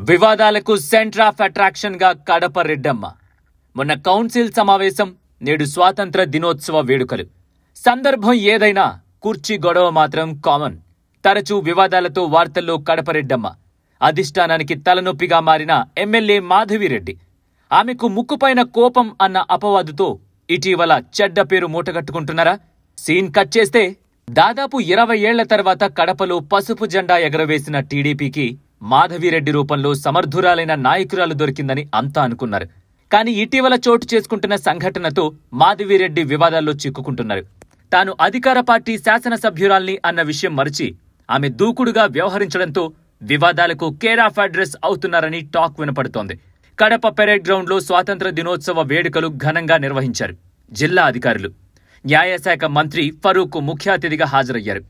వివాదాలకు centre of attraction గా కడప రెడ్డమ్మ. మొన్న కౌన్సిల్ సమావేశం, నేడు స్వాతంత్ర దినోత్సవ వేడుకలు. సందర్భం ఏదైనా కుర్చీ గొడవ మాత్రం కామన్. తరచూ వివాదాలతో వార్తల్లో కడప రెడ్డమ్మ. అధిష్టానానికి తలనొప్పిగా మారిన ఎమ్మెల్యే మాధవిరెడ్డి. ఆమెకు ముక్కుపైన కోపం అన్న అపవాదుతో ఇటీవల చెడ్డ పేరు మూటగట్టుకుంటున్నారా? సీన్ కట్ చేస్తే దాదాపు 20 ఏళ్ల తర్వాత కడపలో పసుపు జెండా ఎగరవేసిన టీడీపీకి మాధవిరెడ్డి రూపంలో సమర్థురాలైన నాయకురాలు దొరికిందని అంతా అనుకున్నారు. కానీ ఇటీవల చోటు చేసుకుంటున్న సంఘటనతో మాధవిరెడ్డి వివాదాల్లో చిక్కుకుంటున్నారు. తాను అధికార పార్టీ శాసనసభ్యురాల్ని అన్న విషయం మరిచి ఆమె దూకుడుగా వ్యవహరించడంతో వివాదాలకు కేర్ ఆఫ్ అడ్రస్ అవుతున్నారని టాక్ వినపడుతోంది. కడప పెరేడ్ గ్రౌండ్లో స్వాతంత్ర దినోత్సవ వేడుకలు ఘనంగా నిర్వహించారు జిల్లా అధికారులు. న్యాయశాఖ మంత్రి ఫరూక్ ముఖ్య అతిథిగా హాజరయ్యారు.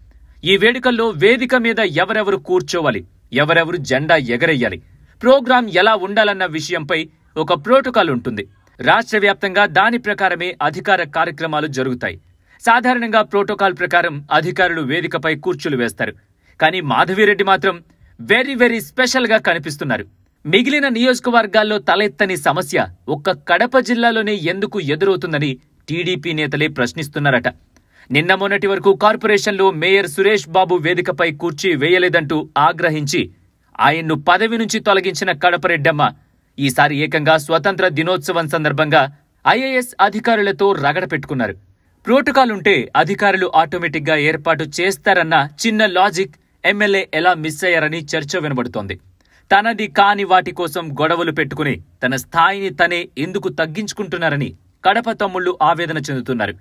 ఈ వేడుకల్లో వేదిక మీద ఎవరెవరు కూర్చోవాలి, ఎవరెవరు జెండా ఎగరేయాలి, ప్రోగ్రాం ఎలా ఉండాలన్న విషయంపై ఒక ప్రోటోకాల్ ఉంటుంది. రాష్ట్ర వ్యాప్తంగా దాని ప్రకారమే అధికార కార్యక్రమాలు జరుగుతాయి. సాధారణంగా ప్రోటోకాల్ ప్రకారం అధికారులు వేదికపై కూర్చులు వేస్తారు. కానీ మాధవిరెడ్డి మాత్రం వెరీ స్పెషల్ గా కనిపిస్తున్నారు. మిగిలిన నియోజకవర్గాల్లో తలెత్తని సమస్య ఒక్క కడప జిల్లాలోనే ఎందుకు ఎదురవుతుందని టీడీపీ నేతలే ప్రశ్నిస్తున్నారట. నిన్న మొన్నటి వరకు కార్పొరేషన్లో మేయర్ సురేష్ బాబు వేదికపై కూర్చి వేయలేదంటూ ఆగ్రహించి ఆయన్ను పదవి నుంచి తొలగించిన కడప రెడ్డమ్మ ఈసారి ఏకంగా స్వతంత్ర దినోత్సవం సందర్భంగా ఐఏఎస్ అధికారులతో రగడ పెట్టుకున్నారు. ప్రోటోకాల్ ఉంటే అధికారులు ఆటోమేటిక్ గా ఏర్పాటు చేస్తారన్న చిన్న లాజిక్ ఎమ్మెల్యే ఎలా మిస్ అయ్యారని చర్చ వినబడుతోంది. తనది కాని వాటి కోసం గొడవలు పెట్టుకుని తన స్థాయిని తనే ఎందుకు తగ్గించుకుంటున్నారని కడప తమ్ముళ్లు ఆవేదన చెందుతున్నారు.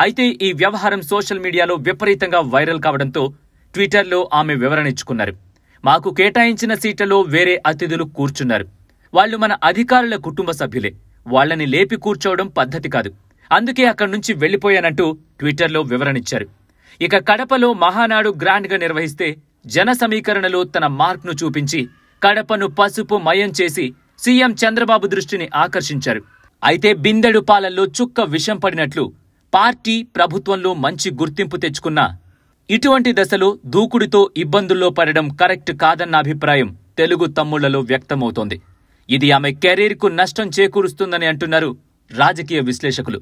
అయితే ఈ వ్యవహారం సోషల్ మీడియాలో విపరీతంగా వైరల్ కావడంతో ట్విట్టర్లో ఆమె వివరణ ఇచ్చుకున్నారు. మాకు కేటాయించిన సీట్లలో వేరే అతిథులు కూర్చున్నారు. వాళ్లు మన అధికారుల కుటుంబ సభ్యులే. వాళ్లని లేపి కూర్చోవడం పద్ధతి కాదు. అందుకే అక్కడి నుంచి వెళ్లిపోయానంటూ ట్విట్టర్లో వివరణిచ్చారు. ఇక కడపలో మహానాడు గ్రాండ్ గా నిర్వహిస్తే జన సమీకరణలో తన మార్క్ను చూపించి కడపను పసుపు మయం చేసి సీఎం చంద్రబాబు దృష్టిని ఆకర్షించారు. అయితే బిందెడు పాలల్లో చుక్క విషం పడినట్లు పార్టీ ప్రభుత్వంలో మంచి గుర్తింపు తెచ్చుకున్నా ఇటువంటి దశలో దూకుడితో ఇబ్బందుల్లో పడడం కరెక్ట్ కాదన్న అభిప్రాయం తెలుగు తమ్ముళ్లలో వ్యక్తమవుతోంది. ఇది ఆమె కెరీర్కు నష్టం చేకూరుస్తుందని అంటున్నారు రాజకీయ విశ్లేషకులు.